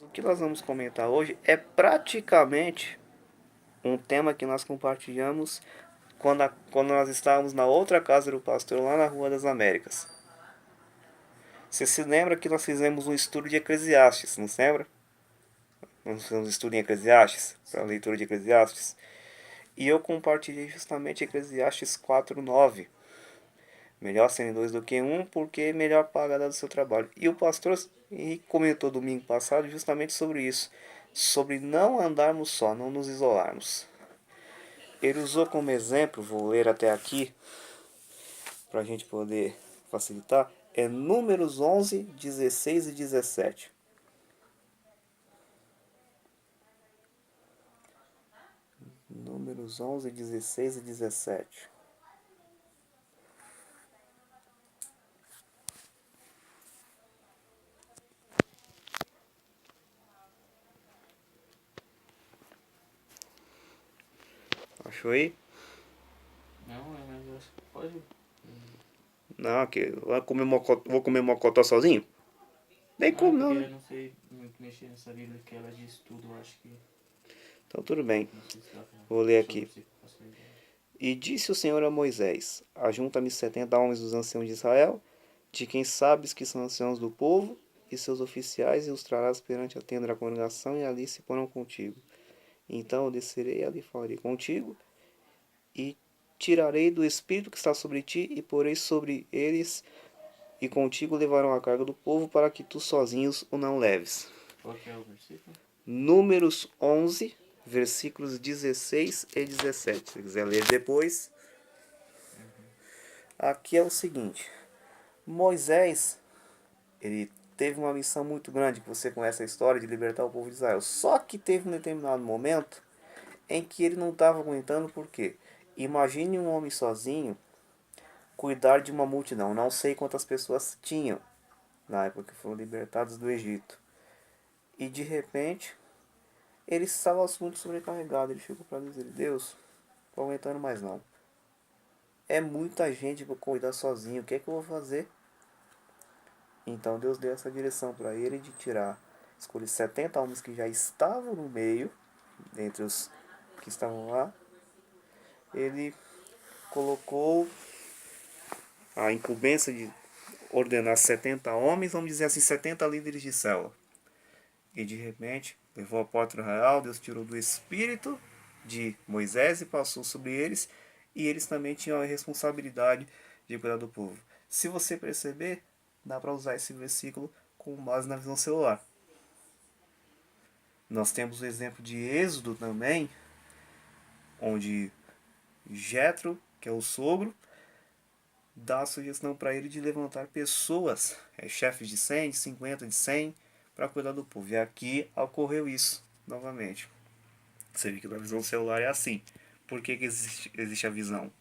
O que nós vamos comentar hoje é praticamente um tema que nós compartilhamos quando nós estávamos na outra casa do pastor, lá na Rua das Américas. Você se lembra que nós fizemos um estudo de Eclesiastes, não se lembra? Nós fizemos um estudo em Eclesiastes, para a leitura de Eclesiastes. E eu compartilhei justamente Eclesiastes 4:9. Melhor serem dois do que um, porque melhor paga do seu trabalho. E o pastor comentou domingo passado justamente sobre isso. Sobre não andarmos só, não nos isolarmos. Ele usou como exemplo, vou ler até aqui, para a gente poder facilitar, é Números 11, 16 e 17. Números 11, 16 e 17. Achou aí? Não, mas eu acho que pode. Não, que vou comer mocotó sozinho? Nem Não, é como porque não, né? eu não sei muito mexer nessa Bíblia que ela diz tudo, eu acho que. Então tudo bem. Não sei se dá pra. Vou ler Sobre aqui. você com facilidade. E disse o Senhor a Moisés: Ajunta-me 70 homens dos anciãos de Israel, de quem sabes que são anciãos do povo, e seus oficiais, e os trarás perante a tenda da congregação, e ali se porão contigo. Então eu descerei ali falarei contigo, e tirarei do espírito que está sobre ti, e porei sobre eles, e contigo levarão a carga do povo, para que tu sozinhos o não leves. Qual que é o versículo? Números 11, versículos 16 e 17. Se quiser ler depois. Aqui é o seguinte: Moisés, ele teve uma missão muito grande, que você conhece a história, de libertar o povo de Israel. Só que teve um determinado momento em que ele não estava aguentando, por quê? Imagine um homem sozinho cuidar de uma multidão. Não sei quantas pessoas tinham na época que foram libertados do Egito. E de repente, ele estava muito sobrecarregado. Ele ficou para dizer: Deus, não estou aguentando mais não. É muita gente para cuidar sozinho. O que é que eu vou fazer? Então Deus deu essa direção para ele de tirar, escolher 70 homens que já estavam no meio, dentre os que estavam lá. Ele colocou a incumbência de ordenar 70 homens, vamos dizer assim, 70 líderes de célula. E de repente, levou a porta real, Deus tirou do espírito de Moisés e passou sobre eles, e eles também tinham a responsabilidade de cuidar do povo. Se você perceber, dá para usar esse versículo com base na visão celular. Nós temos o exemplo de Êxodo também, onde Jetro, que é o sogro, dá a sugestão para ele de levantar pessoas, chefes de 100, de 50, de 100, para cuidar do povo. E aqui ocorreu isso novamente. Você vê que na visão celular é assim. Por que existe a visão?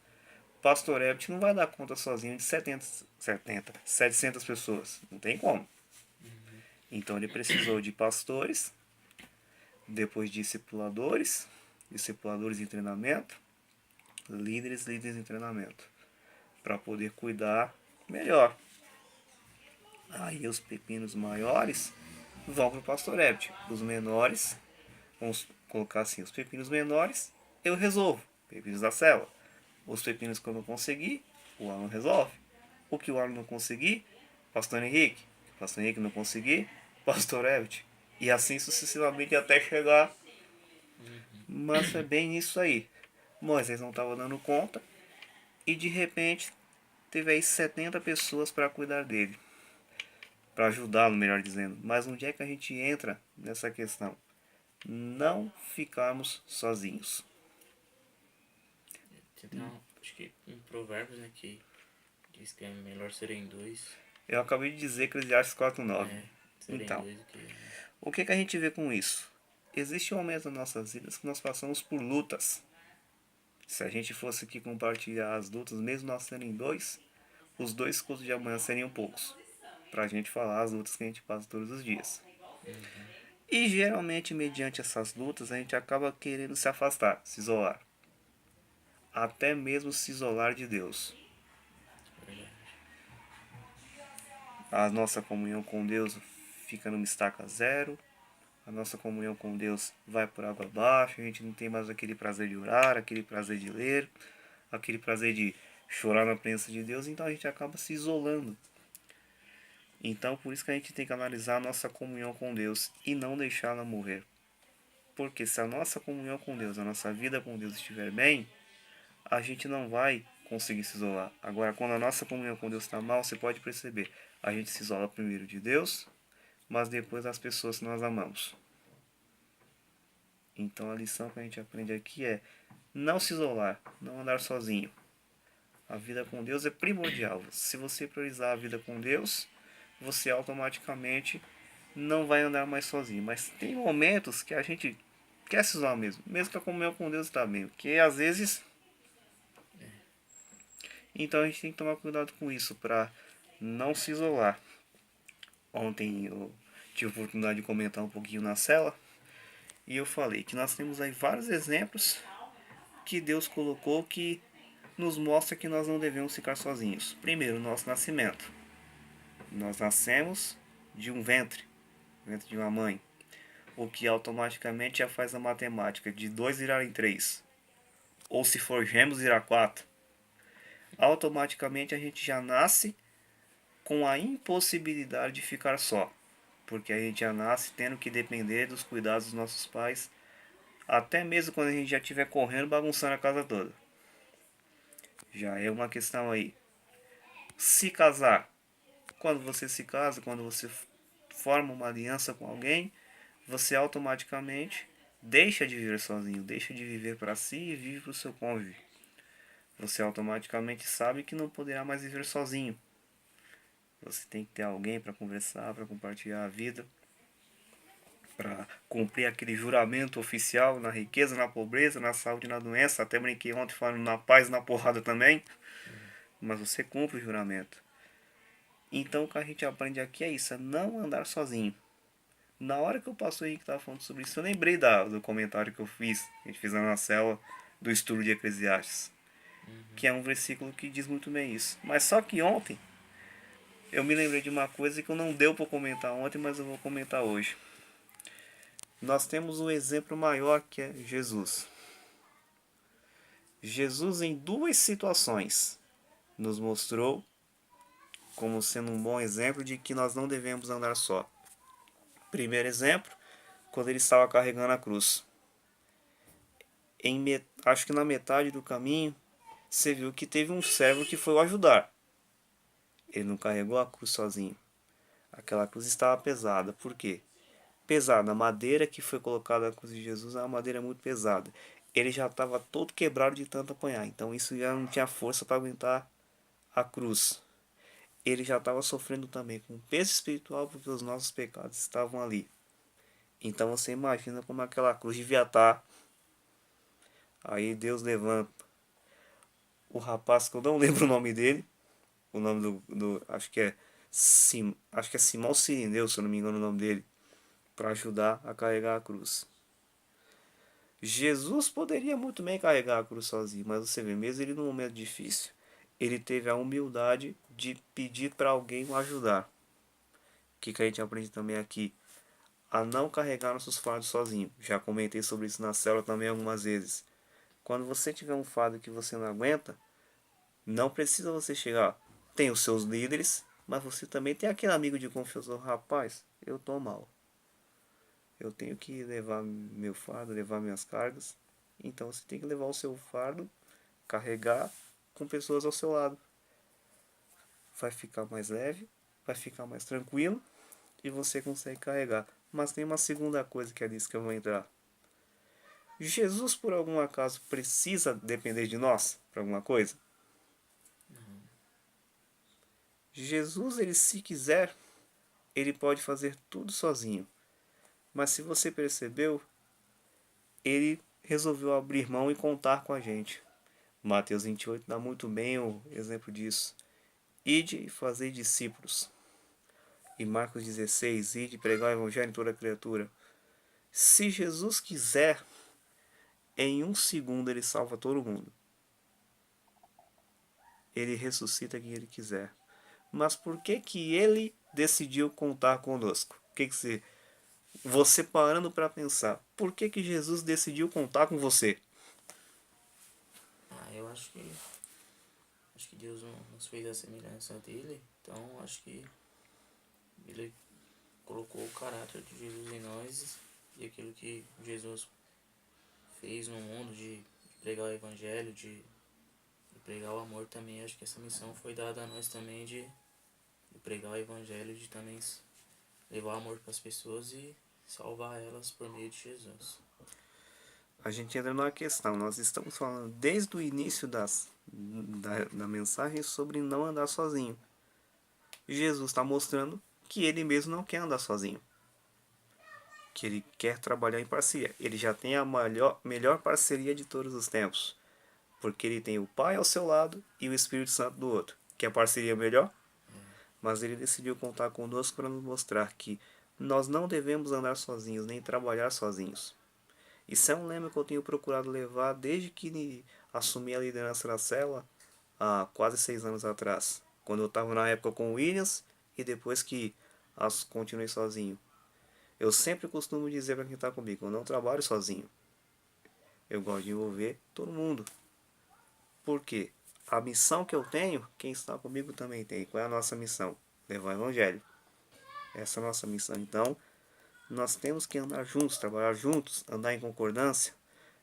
Pastor Ebert não vai dar conta sozinho de 700 pessoas. Não tem como. Então ele precisou de pastores, depois discipuladores em treinamento, líderes em treinamento, para poder cuidar melhor. Aí os pepinos maiores vão para o pastor Ebert. Os menores, vamos colocar assim, os pepinos menores eu resolvo, pepinos da célula. Os pepinos que eu não conseguir, o Alan resolve. O que o Alan não conseguir, pastor Henrique. O pastor Henrique não conseguir, pastor Ebert. E assim sucessivamente até chegar. Mas é bem isso aí. Moisés não estava dando conta e de repente teve aí 70 pessoas para cuidar dele. Para ajudá-lo, melhor dizendo. Mas onde é que a gente entra nessa questão? Não ficarmos sozinhos. Tem acho que um provérbio, né, que diz que é melhor serem dois. Eu acabei de dizer Eclesiastes 4:9. Serem Então, dois do que. o que a gente vê com isso? Existe um momento nas nossas vidas que nós passamos por lutas. Se a gente fosse aqui compartilhar as lutas, mesmo nós serem dois, os dois cultos de amanhã seriam poucos. Pra gente falar as lutas que a gente passa todos os dias. E geralmente, mediante essas lutas, a gente acaba querendo se afastar, se isolar. Até mesmo se isolar de Deus. Verdade. A nossa comunhão com Deus fica numa estaca zero. a nossa comunhão com Deus vai por água abaixo, a gente não tem mais aquele prazer de orar, aquele prazer de ler, aquele prazer de chorar na presença de Deus, então a gente acaba se isolando. Então por isso que a gente tem que analisar a nossa comunhão com Deus e não deixá-la morrer. Porque se a nossa comunhão com Deus, a nossa vida com Deus estiver bem, a gente não vai conseguir se isolar. Agora, quando a nossa comunhão com Deus está mal, você pode perceber, a gente se isola primeiro de Deus, mas depois das pessoas que nós amamos. Então a lição que a gente aprende aqui é não se isolar, não andar sozinho. A vida com Deus é primordial. Se você priorizar a vida com Deus, você automaticamente não vai andar mais sozinho. Mas tem momentos que a gente quer se isolar mesmo, mesmo que a comunhão com Deus está bem, porque às vezes. Então a gente tem que tomar cuidado com isso para não se isolar. Ontem eu tive a oportunidade de comentar um pouquinho na cela e eu falei que nós temos aí vários exemplos que Deus colocou que nos mostra que nós não devemos ficar sozinhos. Primeiro, o nosso nascimento. Nós nascemos de um ventre de uma mãe, o que automaticamente já faz a matemática de 2 virar em 3, ou se for gêmeos virar 4. Automaticamente a gente já nasce com a impossibilidade de ficar só, porque a gente já nasce tendo que depender dos cuidados dos nossos pais, até mesmo quando a gente já estiver correndo, bagunçando a casa toda. Já é uma questão aí. Se casar. Quando você se casa, quando você forma uma aliança com alguém, você automaticamente deixa de viver sozinho, deixa de viver para si e vive para o seu cônjuge. Você automaticamente sabe que não poderá mais viver sozinho. Você tem que ter alguém para conversar, para compartilhar a vida, para cumprir aquele juramento oficial na riqueza, na pobreza, na saúde e na doença. Até brinquei ontem falando na paz e na porrada também. Mas você cumpre o juramento. Então o que a gente aprende aqui é isso, é não andar sozinho. Na hora que o pastor Henrique estava falando sobre isso, eu lembrei do comentário que eu fiz, a gente fez lá na célula do estudo de Eclesiastes, que é um versículo que diz muito bem isso. Mas só que ontem, eu me lembrei de uma coisa que eu não deu para comentar ontem, mas eu vou comentar hoje. Nós temos um exemplo maior que é Jesus. Jesus em duas situações nos mostrou como sendo um bom exemplo de que nós não devemos andar só. Primeiro exemplo, quando ele estava carregando a cruz. Acho que na metade do caminho, você viu que teve um servo que foi o ajudar. Ele não carregou a cruz sozinho. Aquela cruz estava pesada. Por quê? Pesada. A madeira que foi colocada na cruz de Jesus é uma madeira muito pesada. Ele já estava todo quebrado de tanto apanhar. Então isso já não tinha força para aguentar a cruz. Ele já estava sofrendo também com peso espiritual porque os nossos pecados estavam ali. Então você imagina como aquela cruz devia estar. Aí Deus levanta o rapaz, que eu não lembro o nome dele. O nome acho que é Simão Sirineu, se eu não me engano o nome dele, para ajudar a carregar a cruz. Jesus poderia muito bem carregar a cruz sozinho, mas você vê, mesmo ele num momento difícil, ele teve a humildade de pedir para alguém o ajudar. O que a gente aprende também aqui? A não carregar nossos fardos sozinho. Já comentei sobre isso na célula também algumas vezes. Quando você tiver um fardo que você não aguenta, não precisa você chegar. Tem os seus líderes, mas você também tem aquele amigo de confiança. Rapaz, eu tô mal. Eu tenho que levar meu fardo, levar minhas cargas. Então você tem que levar o seu fardo, carregar com pessoas ao seu lado. Vai ficar mais leve, vai ficar mais tranquilo e você consegue carregar. Mas tem uma segunda coisa que é nisso que eu vou entrar. Jesus, por algum acaso, precisa depender de nós para alguma coisa? Jesus, ele se quiser, ele pode fazer tudo sozinho. Mas se você percebeu, ele resolveu abrir mão e contar com a gente. Mateus 28 dá muito bem o exemplo disso. Ide e fazei discípulos. E Marcos 16, ide pregar o evangelho em toda criatura. Se Jesus quiser, em um segundo ele salva todo mundo. Ele ressuscita quem ele quiser. Mas por que ele decidiu contar conosco? Você parando para pensar, por que que Jesus decidiu contar com você? Ah, eu acho que Deus nos fez a semelhança dele, então acho que ele colocou o caráter de Jesus em nós e aquilo que Jesus fez no mundo de pregar o evangelho, de pregar o amor também. Acho que essa missão foi dada a nós também de pregar o evangelho, de também levar amor para as pessoas e salvar elas por meio de Jesus. A gente entra numa questão, nós estamos falando desde o início da mensagem sobre não andar sozinho. Jesus está mostrando que ele mesmo não quer andar sozinho, que ele quer trabalhar em parceria. Ele já tem a melhor parceria de todos os tempos, porque ele tem o Pai ao seu lado e o Espírito Santo do outro. Que a parceria melhor? Mas ele decidiu contar conosco para nos mostrar que nós não devemos andar sozinhos, nem trabalhar sozinhos. Isso é um lema que eu tenho procurado levar desde que assumi a liderança da célula há quase 6 anos atrás. Quando eu estava na época com o Williams e depois que continuei sozinho. Eu sempre costumo dizer para quem está comigo, eu não trabalho sozinho. Eu gosto de envolver todo mundo. Por quê? A missão que eu tenho, quem está comigo também tem. Qual é a nossa missão? Levar o Evangelho. Essa é a nossa missão. Então, nós temos que andar juntos, trabalhar juntos, andar em concordância.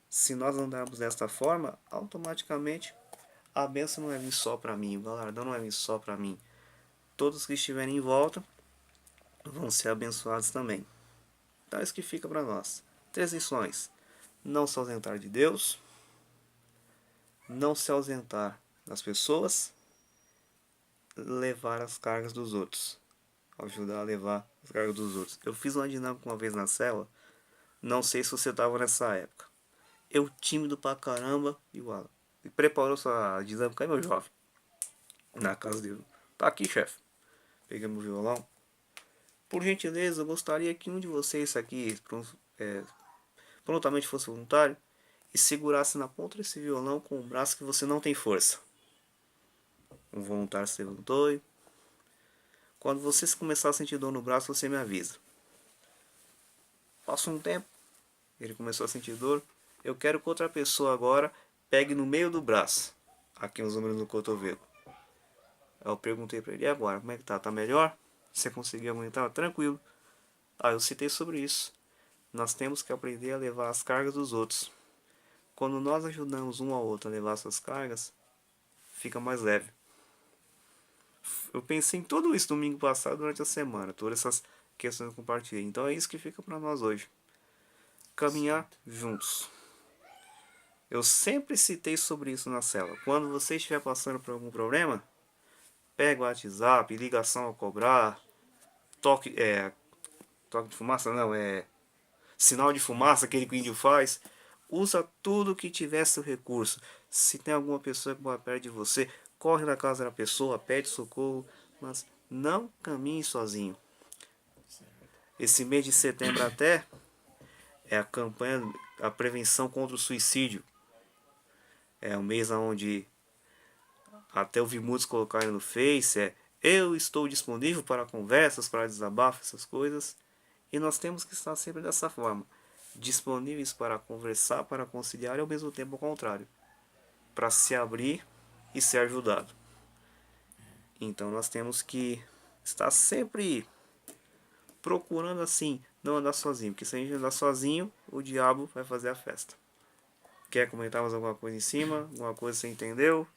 Se nós andarmos desta forma, automaticamente a bênção não é vir só para mim, o galardão não é vir só para mim. Todos que estiverem em volta vão ser abençoados também. Então é isso que fica para nós. 3 lições. Não se ausentar de Deus, não se ausentar das pessoas, levar as cargas dos outros. Ajudar a levar as cargas dos outros. Eu fiz uma dinâmica uma vez na cela, não sei se você estava nessa época. Eu tímido pra caramba, e o Alan. E preparou sua dinâmica aí, meu jovem. Na casa dele. Tá aqui, chefe. Peguei meu violão. Por gentileza, eu gostaria que um de vocês aqui prontamente fosse voluntário e segurasse na ponta desse violão com o braço que você não tem força. Um voluntário se levantou e... Quando você começar a sentir dor no braço, você me avisa. Passou um tempo, ele começou a sentir dor. Eu quero que outra pessoa agora pegue no meio do braço, aqui os números do cotovelo. Eu perguntei para ele, e agora, como é que tá? Tá melhor? Você conseguiu aguentar? Tranquilo. Eu citei sobre isso. Nós temos que aprender a levar as cargas dos outros. Quando nós ajudamos um ao outro a levar suas cargas, fica mais leve. Eu pensei em tudo isso domingo passado durante a semana, todas essas questões que eu compartilhei. Então é isso que fica para nós hoje. Caminhar juntos. Eu sempre citei sobre isso na cela. Quando você estiver passando por algum problema, pega o WhatsApp, ligação a cobrar, toque de fumaça não, sinal de fumaça, aquele que o índio faz. Usa tudo que tiver seu recurso. Se tem alguma pessoa que mora perto de você, corre na casa da pessoa, pede socorro, mas não caminhe sozinho. Esse mês de setembro até é a campanha, a prevenção contra o suicídio. É um mês onde até eu vi muitos colocarem no Face, eu estou disponível para conversas, para desabafo, essas coisas. E nós temos que estar sempre dessa forma, disponíveis para conversar, para conciliar e ao mesmo tempo ao contrário, para se abrir e ser ajudado. Então nós temos que estar sempre procurando assim, não andar sozinho, porque se a gente andar sozinho, o diabo vai fazer a festa. Quer comentar mais alguma coisa em cima? Alguma coisa você entendeu?